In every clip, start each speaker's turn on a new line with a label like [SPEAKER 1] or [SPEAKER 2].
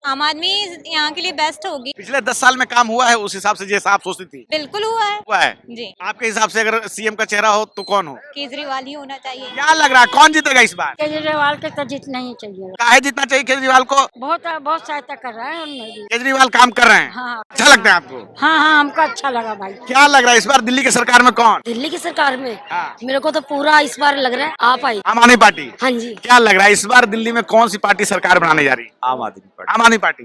[SPEAKER 1] आम आदमी यहाँ के लिए बेस्ट होगी।
[SPEAKER 2] पिछले 10 साल में काम हुआ है उस हिसाब से जैसा आप सोचती थी?
[SPEAKER 1] बिल्कुल हुआ है
[SPEAKER 2] हुआ है।
[SPEAKER 1] जी।
[SPEAKER 2] आपके हिसाब से अगर सीएम का चेहरा हो तो कौन हो?
[SPEAKER 1] केजरीवाल ही होना चाहिए।
[SPEAKER 2] क्या लग रहा है कौन जीतेगा इस बार?
[SPEAKER 3] केजरीवाल के तो जीतना ही चाहिए।
[SPEAKER 2] काहे जीतना चाहिए केजरीवाल को?
[SPEAKER 3] बहुत बहुत सहायता कर रहा है उनमें भी।
[SPEAKER 2] केजरीवाल काम कर रहे हैं।
[SPEAKER 3] हाँ
[SPEAKER 2] अच्छा लगता है आपको?
[SPEAKER 3] हाँ हाँ, हमको अच्छा लगा भाई।
[SPEAKER 2] क्या लग रहा है इस बार दिल्ली की सरकार में कौन?
[SPEAKER 3] दिल्ली की सरकार में
[SPEAKER 2] हाँ।
[SPEAKER 3] मेरे को तो पूरा इस बार लग रहा है आप आई।
[SPEAKER 2] आम आदमी पार्टी।
[SPEAKER 3] हाँ जी।
[SPEAKER 2] क्या लग रहा है इस बार दिल्ली में कौन सी पार्टी सरकार बनाने जा रही है?
[SPEAKER 4] आम आदमी पार्टी।
[SPEAKER 2] आम आदमी पार्टी।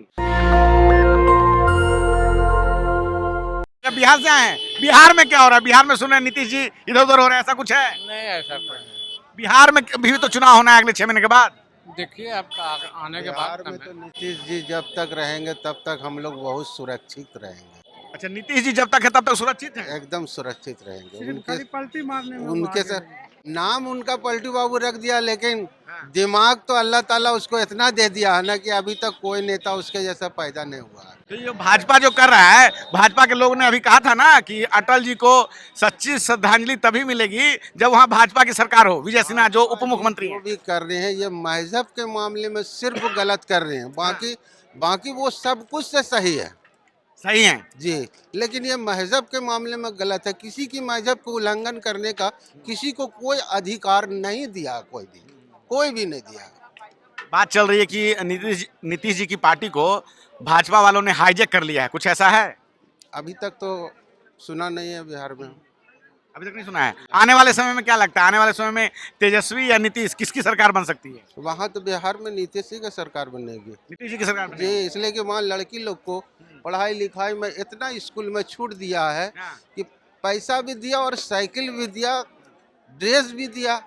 [SPEAKER 2] जब बिहार से आए हैं, बिहार में क्या हो रहा है? बिहार में सुन रहे हैं नीतीश जी इधर उधर हो रहे हैं, ऐसा कुछ है?
[SPEAKER 5] नहीं ऐसा कुछ नहीं।
[SPEAKER 2] बिहार में भी तो चुनाव होना है अगले 6 महीने के बाद।
[SPEAKER 5] देखिए आपका आने के
[SPEAKER 6] बिहार
[SPEAKER 5] बाद
[SPEAKER 6] में तो नीतीश जी जब तक रहेंगे तब तक हम लोग बहुत सुरक्षित रहेंगे।
[SPEAKER 2] अच्छा नीतीश जी जब तक है तब तक सुरक्षित है।
[SPEAKER 6] एकदम सुरक्षित रहेंगे।
[SPEAKER 5] खाली पलटी मारने में
[SPEAKER 6] उनके सर नाम उनका पलटू बाबू रख दिया, लेकिन दिमाग तो अल्लाह ताला उसको इतना दे दिया है ना कि अभी तक कोई नेता उसके जैसा पैदा नहीं हुआ है।
[SPEAKER 2] तो ये भाजपा जो कर रहा है, भाजपा के लोगों ने अभी कहा था ना कि अटल जी को सच्ची श्रद्धांजलि तभी मिलेगी जब वहाँ भाजपा की सरकार हो। विजय सिन्हा जो उप मुख्यमंत्री
[SPEAKER 6] जो
[SPEAKER 2] हैं।
[SPEAKER 6] भी कर रहे हैं ये मजहब के मामले में सिर्फ गलत कर रहे हैं, बाकी वो सब कुछ से सही है।
[SPEAKER 2] सही है
[SPEAKER 6] जी, लेकिन ये मजहब के मामले में गलत है। किसी की मजहब को उल्लंघन करने का किसी को कोई अधिकार नहीं दिया, कोई भी नहीं दिया।
[SPEAKER 2] बात चल रही है कि नीतीश जी की पार्टी को भाजपा वालों ने हाईजैक कर लिया है, कुछ ऐसा है?
[SPEAKER 6] अभी तक तो सुना नहीं है बिहार में।
[SPEAKER 2] अभी तक नहीं सुना है। आने वाले समय में क्या लगता है, आने वाले समय में तेजस्वी या नीतीश किसकी सरकार बन सकती है?
[SPEAKER 6] वहाँ तो बिहार में नीतीश जी का सरकार बनेगी।
[SPEAKER 2] नीतीश जी की सरकार
[SPEAKER 6] जी,
[SPEAKER 2] बनेगी।
[SPEAKER 6] इसलिए कि वहाँ लड़की लोग को पढ़ाई लिखाई में इतना स्कूल में छूट दिया है
[SPEAKER 2] हाँ।
[SPEAKER 6] कि पैसा भी दिया और साइकिल भी दिया, ड्रेस भी दिया,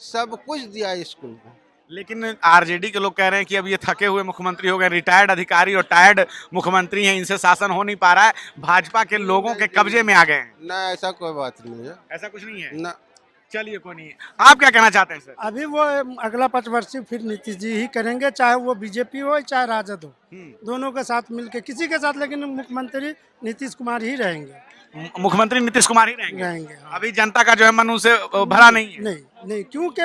[SPEAKER 6] सब कुछ दिया स्कूल को।
[SPEAKER 2] लेकिन आरजेडी के लोग कह रहे हैं कि अब ये थके हुए मुख्यमंत्री हो गए, रिटायर्ड अधिकारी और टायर्ड मुख्यमंत्री हैं, इनसे शासन हो नहीं पा रहा है, भाजपा के लोगों के कब्जे में आ गए हैं।
[SPEAKER 6] ना, ऐसा कोई बात नहीं है।
[SPEAKER 2] ऐसा कुछ नहीं है
[SPEAKER 6] ना,
[SPEAKER 2] चलिए कोई नहीं है। आप क्या कहना चाहते हैं सर?
[SPEAKER 7] अभी वो अगला 5 वर्ष फिर नीतीश जी ही करेंगे, चाहे वो बीजेपी हो चाहे राजद हो, दोनों के साथ मिलके किसी के साथ, लेकिन मुख्यमंत्री नीतीश कुमार ही रहेंगे।
[SPEAKER 2] मुख्यमंत्री नीतीश कुमार ही रहेंगे।
[SPEAKER 7] हाँ।
[SPEAKER 2] अभी जनता का जो है मन उनसे भरा नहीं है।
[SPEAKER 7] नहीं, क्योंकि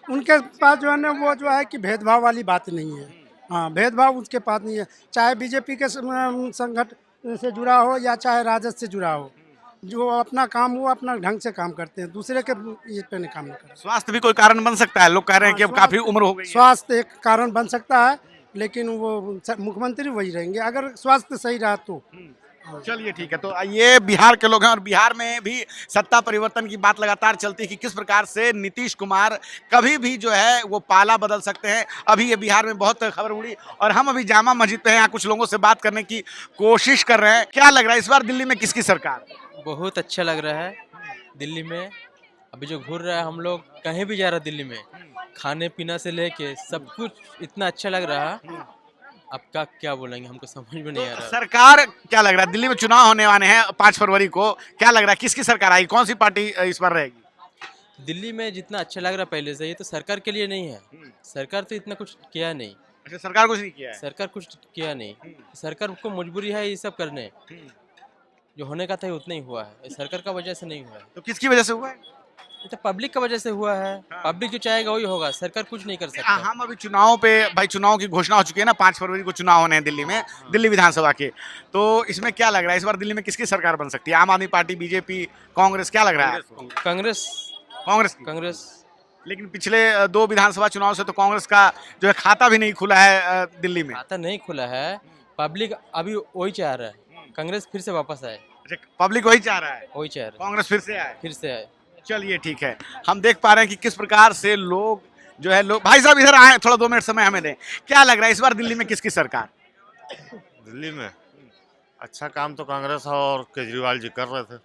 [SPEAKER 7] उनके पास जो है ना वो जो है कि भेदभाव वाली बात नहीं है। हाँ, भेदभाव उसके पास नहीं है, चाहे बीजेपी के संगठन से जुड़ा हो या चाहे राजद से जुड़ा हो। जो अपना काम वो अपना ढंग से काम करते हैं, दूसरे के ये पे नहीं काम नहीं करते।
[SPEAKER 2] स्वास्थ्य भी कोई कारण बन सकता है, लोग कह रहे हैं कि अब काफी उम्र हो गई है।
[SPEAKER 7] स्वास्थ्य एक कारण बन सकता है, लेकिन वो मुख्यमंत्री वही रहेंगे अगर स्वास्थ्य सही रहा तो।
[SPEAKER 2] चलिए ठीक है। तो ये बिहार के लोग हैं और बिहार में भी सत्ता परिवर्तन की बात लगातार चलती है कि किस प्रकार से नीतीश कुमार कभी भी जो है वो पाला बदल सकते हैं। अभी ये बिहार में बहुत खबर उड़ी और हम अभी जामा मस्जिद पे हैं, यहाँ कुछ लोगों से बात करने की कोशिश कर रहे हैं। क्या लग रहा है इस बार दिल्ली में किसकी सरकार?
[SPEAKER 8] बहुत अच्छा लग रहा है दिल्ली में। अभी जो घूर रहा है, हम लोग कहीं भी जा रहा है दिल्ली में, खाने पीना से लेके सब कुछ इतना अच्छा लग रहा है। अब क्या बोलेंगे, हमको समझ में नहीं आ रहा।
[SPEAKER 2] सरकार क्या लग रहा है, दिल्ली में चुनाव होने वाले हैं 5 फरवरी को, क्या लग रहा है किसकी सरकार आएगी, कौन सी पार्टी इस बार रहेगी?
[SPEAKER 8] दिल्ली में जितना अच्छा लग रहा है पहले से, ये तो सरकार के लिए नहीं है। सरकार तो इतना कुछ किया नहीं।
[SPEAKER 2] अच्छा, सरकार कुछ नहीं किया है।
[SPEAKER 8] सरकार कुछ किया नहीं, सरकार को मजबूरी है ये सब करने। जो होने का था उतना ही हुआ है, सरकार का वजह से नहीं हुआ है।
[SPEAKER 2] तो किसकी वजह से हुआ है?
[SPEAKER 8] तो पब्लिक का वजह से हुआ है। पब्लिक जो चाहेगा वही होगा, सरकार कुछ नहीं कर सकता।
[SPEAKER 2] हम अभी चुनाव पे भाई, चुनाव की घोषणा हो चुकी है ना, 5 फरवरी को चुनाव होने हैं दिल्ली में, दिल्ली विधानसभा के। तो इसमें क्या लग रहा है इस बार दिल्ली में किसकी सरकार बन सकती है? आम आदमी पार्टी, बीजेपी, कांग्रेस, क्या लग रहा है?
[SPEAKER 8] कांग्रेस।
[SPEAKER 2] लेकिन पिछले 2 विधानसभा चुनाव से तो कांग्रेस का जो है खाता भी नहीं खुला है दिल्ली में।
[SPEAKER 8] खाता नहीं खुला है, पब्लिक अभी वही चाह रहा है, कांग्रेस फिर से वापस आए।
[SPEAKER 2] अच्छा, पब्लिक वही चाह रहा है,
[SPEAKER 8] वही चाह रहा है,
[SPEAKER 2] कांग्रेस फिर से आए।
[SPEAKER 8] आए।
[SPEAKER 2] चलिए ठीक है। हम देख पा रहे हैं कि किस प्रकार से लोग जो है भाई साहब इधर आए, थोड़ा 2 मिनट समय हमें दें। क्या लग रहा है इस बार दिल्ली में किसकी सरकार?
[SPEAKER 9] दिल्ली में अच्छा काम तो कांग्रेस और केजरीवाल जी कर रहे थे,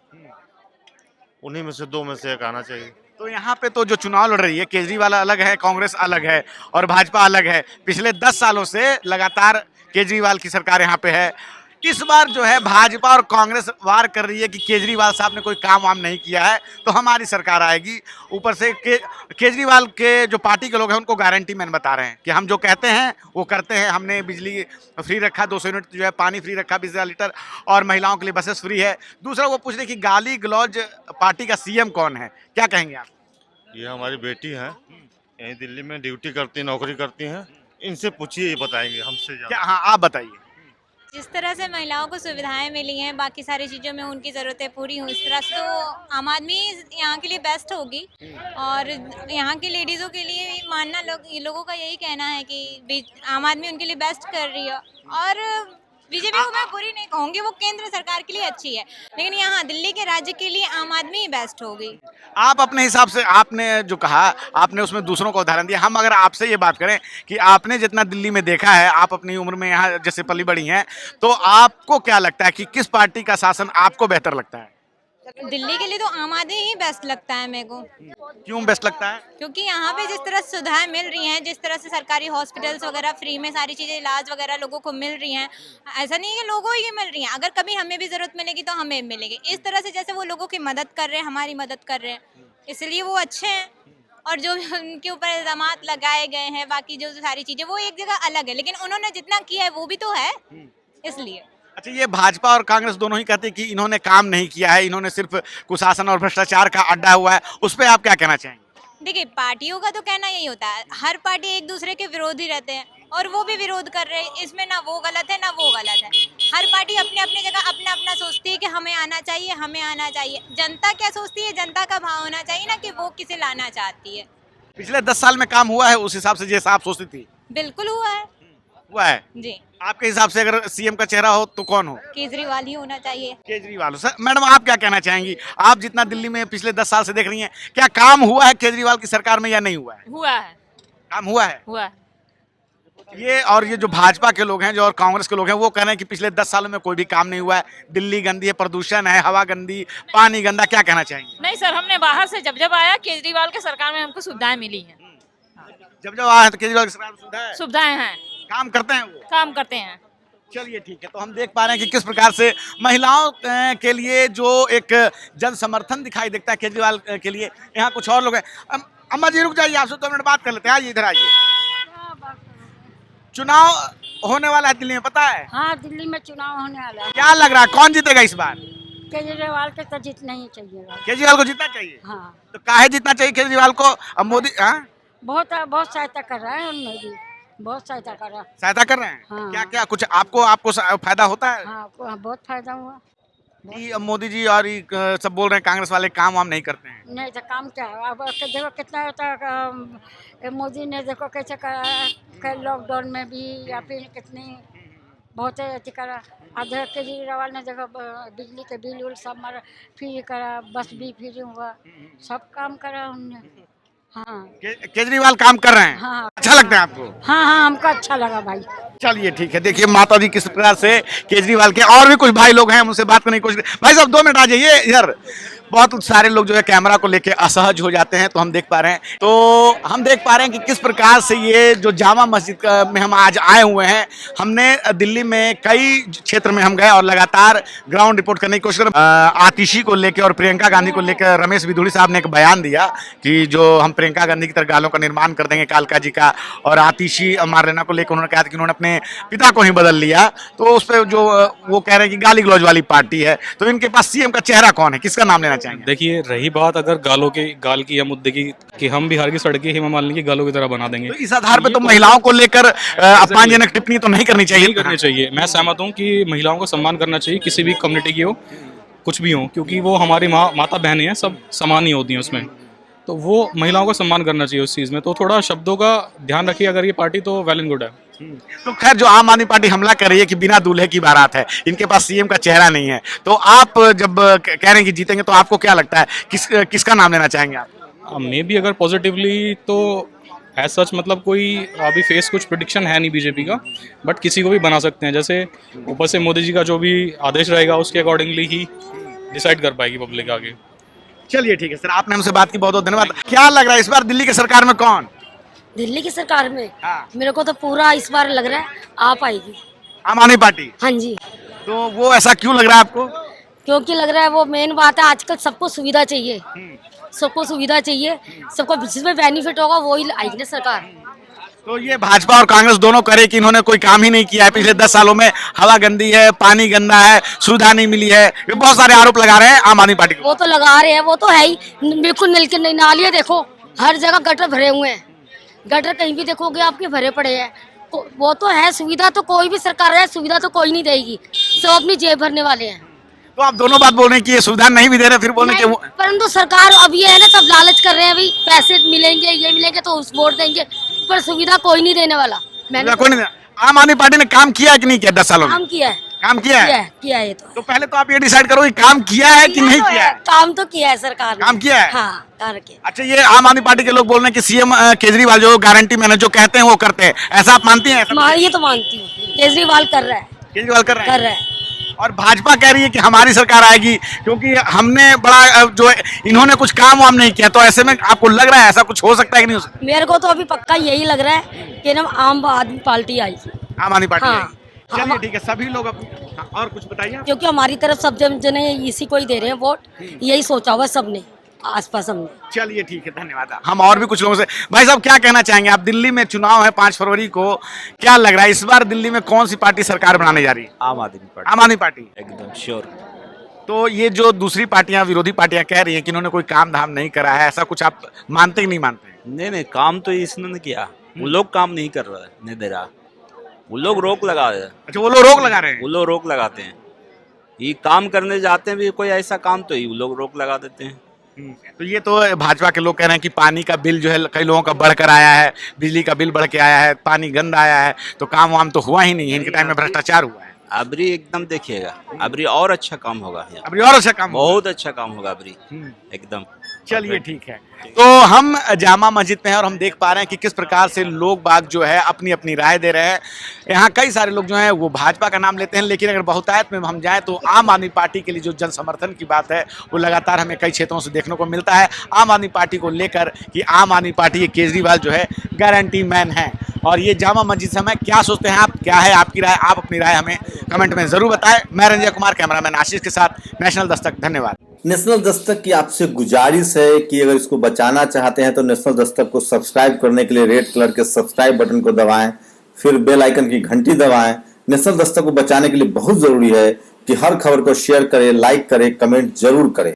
[SPEAKER 9] उन्हीं में से 2 में से एक आना चाहिए।
[SPEAKER 2] तो यहाँ पे तो जो चुनाव लड़ रही है, केजरीवाल अलग है, कांग्रेस अलग है और भाजपा अलग है। पिछले 10 सालों से लगातार केजरीवाल की सरकार यहाँ पे है। इस बार जो है भाजपा और कांग्रेस वार कर रही है कि केजरीवाल साहब ने कोई काम वाम नहीं किया है तो हमारी सरकार आएगी। ऊपर से केजरीवाल के जो पार्टी के लोग हैं उनको गारंटी मैन बता रहे हैं कि हम जो कहते हैं वो करते हैं। हमने बिजली फ्री रखा, 200 यूनिट जो है पानी फ्री रखा, 20,000 लीटर, और महिलाओं के लिए बसेस फ्री है। दूसरा वो पूछ रहे कि गाली गलौज पार्टी का सीएम कौन है, क्या कहेंगे आप?
[SPEAKER 9] ये हमारी बेटी हैं, यहीं दिल्ली में ड्यूटी करती, नौकरी करती हैं इनसे पूछिए, ये बताएंगे हमसे
[SPEAKER 2] क्या?
[SPEAKER 9] ज्यादा।
[SPEAKER 2] हाँ, आप बताइए।
[SPEAKER 1] जिस तरह से महिलाओं को सुविधाएं मिली हैं, बाकी सारी चीज़ों में उनकी ज़रूरतें पूरी हुई, इस तरह से तो आम आदमी यहाँ के लिए बेस्ट होगी। और यहाँ की लेडीज़ों के लिए भी मानना लोगों का यही कहना है कि आम आदमी उनके लिए बेस्ट कर रही है। और बीजेपी को मैं बुरी नहीं कहूँगी, वो केंद्र सरकार के लिए अच्छी है, लेकिन यहाँ दिल्ली के राज्य के लिए आम आदमी ही बेस्ट होगी।
[SPEAKER 2] आप अपने हिसाब से, आपने जो कहा, आपने उसमें दूसरों को उदाहरण दिया। हम अगर आपसे ये बात करें कि आपने जितना दिल्ली में देखा है, आप अपनी उम्र में यहाँ जैसे पली बड़ी हैं, तो आपको क्या लगता है कि किस पार्टी का शासन आपको बेहतर लगता है?
[SPEAKER 1] दिल्ली के लिए तो आम आदमी ही बेस्ट लगता है मेरे को,
[SPEAKER 2] क्यों बेस्ट लगता है?
[SPEAKER 1] क्योंकि यहाँ पे जिस तरह सुविधाएं मिल रही हैं, जिस तरह से सरकारी हॉस्पिटल्स वगैरह फ्री में सारी चीज़ें इलाज वगैरह लोगों को मिल रही हैं, ऐसा नहीं है कि लोगों ही मिल रही हैं, अगर कभी हमें भी ज़रूरत मिलेगी तो हमें मिलेगी। इस तरह से जैसे वो लोगों की मदद कर रहे हैं, हमारी मदद कर रहे हैं, इसलिए वो अच्छे हैं। और जो भी उनके ऊपर इल्ज़ामात लगाए गए हैं, बाकी जो सारी चीज़ें, वो एक जगह अलग है, लेकिन उन्होंने जितना किया है वो भी तो है, इसलिए।
[SPEAKER 2] अच्छा, ये भाजपा और कांग्रेस दोनों ही कहते हैं कि इन्होंने काम नहीं किया है, इन्होंने सिर्फ कुशासन और भ्रष्टाचार का अड्डा हुआ है। उस पर आप क्या कहना चाहेंगे?
[SPEAKER 1] देखिए, पार्टियों का तो कहना यही होता है, हर पार्टी एक दूसरे के विरोधी रहते हैं और वो भी विरोध कर रहे हैं, इसमें ना वो गलत है ना वो गलत है। हर पार्टी अपने अपने जगह अपना अपना सोचती है कि हमें आना चाहिए, हमें आना चाहिए। जनता क्या सोचती है, जनता का भाव होना चाहिए ना कि वो किसे लाना चाहती है।
[SPEAKER 2] पिछले 10 साल में काम हुआ है उस हिसाब से जैसा आप सोचती थी?
[SPEAKER 1] बिल्कुल हुआ है
[SPEAKER 2] हुआ है।
[SPEAKER 1] जी।
[SPEAKER 2] आपके हिसाब से अगर सीएम का चेहरा हो तो कौन हो?
[SPEAKER 1] केजरीवाल ही होना चाहिए।
[SPEAKER 2] केजरीवाल। सर, मैडम आप क्या कहना चाहेंगी? आप जितना दिल्ली में पिछले 10 साल से देख रही हैं, क्या काम हुआ है केजरीवाल की सरकार में या नहीं हुआ है?
[SPEAKER 3] हुआ है,
[SPEAKER 2] काम हुआ है।
[SPEAKER 3] हुआ है।
[SPEAKER 2] ये जो भाजपा के लोग हैं, जो और कांग्रेस के लोग हैं, वो कह रहे हैं कि पिछले 10 सालों में कोई भी काम नहीं हुआ है, दिल्ली गंदी है, प्रदूषण है, हवा गंदी, पानी गंदा। क्या कहना चाहेंगे?
[SPEAKER 3] नहीं सर, हमने बाहर से जब आया केजरीवाल के सरकार में हमको सुविधाएं मिली हैं।
[SPEAKER 2] जब आए हैं तो केजरीवाल की सरकार में सुविधा है,
[SPEAKER 3] सुविधाएं हैं,
[SPEAKER 2] काम करते हैं वो।
[SPEAKER 3] काम करते हैं।
[SPEAKER 2] चलिए ठीक है, तो हम देख पा रहे हैं कि किस प्रकार से महिलाओं के लिए जो एक जन समर्थन दिखाई देता है केजरीवाल के लिए। यहाँ कुछ और लोग हैं। अम्मा जी रुक जाइए, आपसे 2 मिनट बात कर लेते हैं। आइए इधर आइए। चुनाव होने वाला है दिल्ली में, पता है?
[SPEAKER 3] हाँ, दिल्ली में चुनाव होने वाला है।
[SPEAKER 2] क्या लग रहा है कौन जीतेगा इस बार?
[SPEAKER 3] केजरीवाल के तो जीतना ही चाहिए।
[SPEAKER 2] केजरीवाल को जीतना चाहिए।
[SPEAKER 3] हाँ,
[SPEAKER 2] तो काहे जीतना चाहिए केजरीवाल को? अब मोदी
[SPEAKER 3] बहुत सहायता कर रहा है, उनमें भी बहुत सहायता कर रहा है।
[SPEAKER 2] सहायता कर रहे हैं।
[SPEAKER 3] हाँ।
[SPEAKER 2] क्या क्या कुछ आपको फायदा होता है?
[SPEAKER 3] हाँ, बहुत फायदा हुआ।
[SPEAKER 2] कि अब मोदी जी और सब बोल रहे हैं कांग्रेस वाले काम वाम नहीं करते हैं।
[SPEAKER 3] नहीं तो काम क्या है, अब देखो कितना होता है। मोदी ने देखो कैसे करा है, लॉकडाउन में भी, या फिर कितनी बहुत अच्छी करा। अब देखो केजरीवाल ने देखो बिजली के बिल उल सब फ्री करा, बस भी फ्री हुआ, सब काम करा उनने। हाँ,
[SPEAKER 2] केजरीवाल काम कर रहे हैं।
[SPEAKER 3] हाँ,
[SPEAKER 2] अच्छा लगता है आपको?
[SPEAKER 3] हाँ हाँ, हमको अच्छा लगा भाई।
[SPEAKER 2] चलिए ठीक है। देखिए माता जी किस प्रकार से केजरीवाल के, और भी कुछ भाई लोग हैं, उनसे बात करने की कोशिश। भाई साहब 2 मिनट आ जाइए इधर। बहुत सारे लोग जो है कैमरा को लेके असहज हो जाते हैं, तो हम देख पा रहे हैं कि किस प्रकार से ये जो जामा मस्जिद में हम आज आए हुए हैं। हमने दिल्ली में कई क्षेत्र में हम गए और लगातार ग्राउंड रिपोर्ट करने की कोशिश कर। आतिशी को लेकर और प्रियंका गांधी को लेकर रमेश बिधूड़ी साहब ने एक बयान दिया कि जो हम प्रियंका गांधी की तरह गालों का निर्माण कर देंगे कालका जी का, और आतिशी मारलेना को लेकर उन्होंने कहा था कि उन्होंने अपने पिता को ही बदल लिया। तो उस पर जो वो कह रहे हैं कि गाली गलौज वाली पार्टी है, तो इनके पास सीएम का चेहरा कौन है, किसका नाम लेना चाहेंगे?
[SPEAKER 4] देखिए, रही बात अगर गाल की या मुद्दे की, कि हम बिहार की सड़कें हेमा मालिनी की गालों की तरह बना देंगे,
[SPEAKER 2] तो इस आधार पे तो महिलाओं को लेकर अपमानजनक टिप्पणी तो नहीं करनी चाहिए।
[SPEAKER 4] नहीं करनी चाहिए। मैं सहमत हूँ कि महिलाओं को सम्मान करना चाहिए, किसी भी कम्युनिटी की हो, कुछ भी हो, क्योंकि वो हमारी माता बहनें हैं, सब समान ही होती हैं उसमें। तो वो महिलाओं को सम्मान करना चाहिए उस चीज़ में। तो थोड़ा शब्दों का ध्यान रखिए अगर ये पार्टी, तो वेल एंड गुड है।
[SPEAKER 2] तो खैर, जो आम आदमी पार्टी हमला कर रही है कि बिना दूल्हे की बारात है, इनके पास सीएम का चेहरा नहीं है, तो आप जब कह रहे हैं कि जीतेंगे, तो आपको क्या लगता है किसका नाम लेना चाहेंगे आप?
[SPEAKER 4] मे बी अगर पॉजिटिवली तो एज सच मतलब कोई अभी फेस कुछ प्रेडिक्शन है नहीं बीजेपी का, बट किसी को भी बना सकते हैं। जैसे ऊपर से मोदी जी का जो भी आदेश रहेगा उसके अकॉर्डिंगली ही डिसाइड कर पाएगी पब्लिक आगे।
[SPEAKER 2] चलिए ठीक है सर, आपने हमसे बात की, बहुत बहुत धन्यवाद। क्या लग रहा है इस बार दिल्ली की सरकार में कौन?
[SPEAKER 3] दिल्ली की सरकार में
[SPEAKER 2] हाँ।
[SPEAKER 3] मेरे को तो पूरा इस बार लग रहा है आ पाएगी
[SPEAKER 2] आम आदमी पार्टी।
[SPEAKER 3] हाँ जी।
[SPEAKER 2] तो वो ऐसा क्यों लग रहा है आपको?
[SPEAKER 3] क्योंकि लग रहा है वो मेन बात है, आजकल सबको सुविधा चाहिए, सबको सुविधा चाहिए, सबको जिसमें बेनिफिट होगा वो ही आएगी ना सरकार।
[SPEAKER 2] तो ये भाजपा और कांग्रेस दोनों करे कि इन्होंने कोई काम ही नहीं किया है पिछले 10 सालों में, हवा गंदी है, पानी गंदा है, सुविधा नहीं मिली है, ये बहुत सारे आरोप लगा रहे हैं आम आदमी पार्टी को।
[SPEAKER 3] वो तो लगा रहे हैं, वो तो है ही, बिल्कुल नल के नालियाँ देखो, हर जगह गटर भरे हुए हैं, गटर कहीं भी देखोगे आपके भरे पड़े हैं।
[SPEAKER 10] वो तो है सुविधा, तो कोई भी सरकार है सुविधा तो कोई नहीं देगी, सब अपनी जेब भरने वाले हैं।
[SPEAKER 2] तो आप दोनों बात बोल रहे हैं कि ये सुविधा नहीं भी दे रहे, फिर बोल रहे हैं कि
[SPEAKER 10] नहीं, परंतु सरकार अब ये है ना, सब लालच कर रहे हैं, अभी पैसे मिलेंगे ये मिलेंगे तो उस वोट देंगे, पर सुविधा कोई नहीं देने वाला। मैंने
[SPEAKER 2] कोई नहीं। आम आदमी पार्टी ने काम किया है कि नहीं किया 10 सालों में?
[SPEAKER 10] काम किया है,
[SPEAKER 2] काम किया है।
[SPEAKER 10] किया है।
[SPEAKER 2] तो पहले तो आप ये डिसाइड करो कि काम किया है कि नहीं किया है।
[SPEAKER 10] काम तो किया है सरकार ने।
[SPEAKER 2] काम किया है?
[SPEAKER 10] हाँ, करके।
[SPEAKER 2] अच्छा, ये आम आदमी पार्टी के लोग बोल रहे हैं कि सीएम केजरीवाल जो गारंटी मैंने जो कहते हैं वो करते हैं, ऐसा आप मानती हैं?
[SPEAKER 10] ये तो मानती हूँ, केजरीवाल कर रहा है।
[SPEAKER 2] केजरीवाल कर रहे हैं?
[SPEAKER 10] कर रहा है।
[SPEAKER 2] और भाजपा कह रही है कि हमारी सरकार आएगी क्योंकि हमने बड़ा जो इन्होंने कुछ काम वाम नहीं किया। तो ऐसे में आपको लग रहा है ऐसा कुछ हो सकता है कि नहीं हो सकता?
[SPEAKER 10] मेरे को तो अभी पक्का यही लग रहा है कि ना आम आदमी पार्टी आएगी।
[SPEAKER 2] आम आदमी पार्टी
[SPEAKER 10] हाँ।
[SPEAKER 2] आएगी। चलिए ठीक है, सभी लोग हाँ, और कुछ बताइए आप।
[SPEAKER 10] क्योंकि हमारी तरफ सब जने इसी को ही दे रहे हैं वोट, यही सोचा हुआ सबने, आसपास हमने।
[SPEAKER 2] चलिए ठीक है, धन्यवाद। हम और भी कुछ लोगों से, भाई साहब क्या कहना चाहेंगे आप? दिल्ली में चुनाव है 5 फरवरी को, क्या लग रहा है इस बार दिल्ली में कौन सी पार्टी सरकार बनाने जा रही है?
[SPEAKER 11] आम आदमी पार्टी।
[SPEAKER 2] आम आदमी पार्र्टी
[SPEAKER 11] एकदम श्योर।
[SPEAKER 2] तो ये जो दूसरी पार्टियां, विरोधी पार्टियां कह रही हैं कि इन्होंने कोई काम धाम नहीं करा है, ऐसा कुछ आप मानते कि नहीं मानते?
[SPEAKER 11] नहीं, काम तो इसने किया, वो लोग काम नहीं कर रहा है, नहीं दे रहा, वो लोग रोक लगा रहे हैं।
[SPEAKER 2] अच्छा, वो लोग रोक लगा रहे हैं?
[SPEAKER 11] वो लोग रोक लगाते हैं, ये काम करने जाते हैं भी कोई ऐसा काम तो ही वो लोग रोक लगा देते हैं।
[SPEAKER 2] तो ये तो भाजपा के लोग कह रहे हैं कि पानी का बिल जो है कई लोगों का बढ़कर आया है, बिजली का बिल बढ़ के आया है, पानी गंदा आया है, तो काम वाम तो हुआ ही नहीं है, इनके टाइम में भ्रष्टाचार हुआ है।
[SPEAKER 11] अबरी एकदम देखिएगा, अबरी और अच्छा काम होगा,
[SPEAKER 2] अबरी और अच्छा काम,
[SPEAKER 11] बहुत अच्छा काम होगा अबरी एकदम।
[SPEAKER 2] चलिए ठीक है। तो हम जामा मस्जिद में हैं और हम देख पा रहे हैं कि किस प्रकार से लोग बाग जो है अपनी अपनी राय दे रहे हैं। यहाँ कई सारे लोग जो हैं वो भाजपा का नाम लेते हैं, लेकिन अगर बहुतायत में हम जाएं तो आम आदमी पार्टी के लिए जो जन समर्थन की बात है वो लगातार हमें कई क्षेत्रों से देखने को मिलता है आम आदमी पार्टी को लेकर, कि आम आदमी पार्टी, ये केजरीवाल जो है गारंटी मैन है। और ये जामा मस्जिद से हमें क्या सोचते हैं आप, क्या है आपकी राय? आप अपनी राय हमें कमेंट में जरूर बताएं। मैं रंजय कुमार, कैमरामैन आशीष के साथ, नेशनल दस्तक। धन्यवाद।
[SPEAKER 12] नेशनल दस्तक की आपसे गुजारिश है कि अगर इसको बचाना चाहते हैं तो नेशनल दस्तक को सब्सक्राइब करने के लिए रेड कलर के सब्सक्राइब बटन को दबाएं, फिर बेल आइकन की घंटी दबाएं। नेशनल दस्तक को बचाने के लिए बहुत जरूरी है कि हर खबर को शेयर करें, लाइक करें, कमेंट जरूर करें।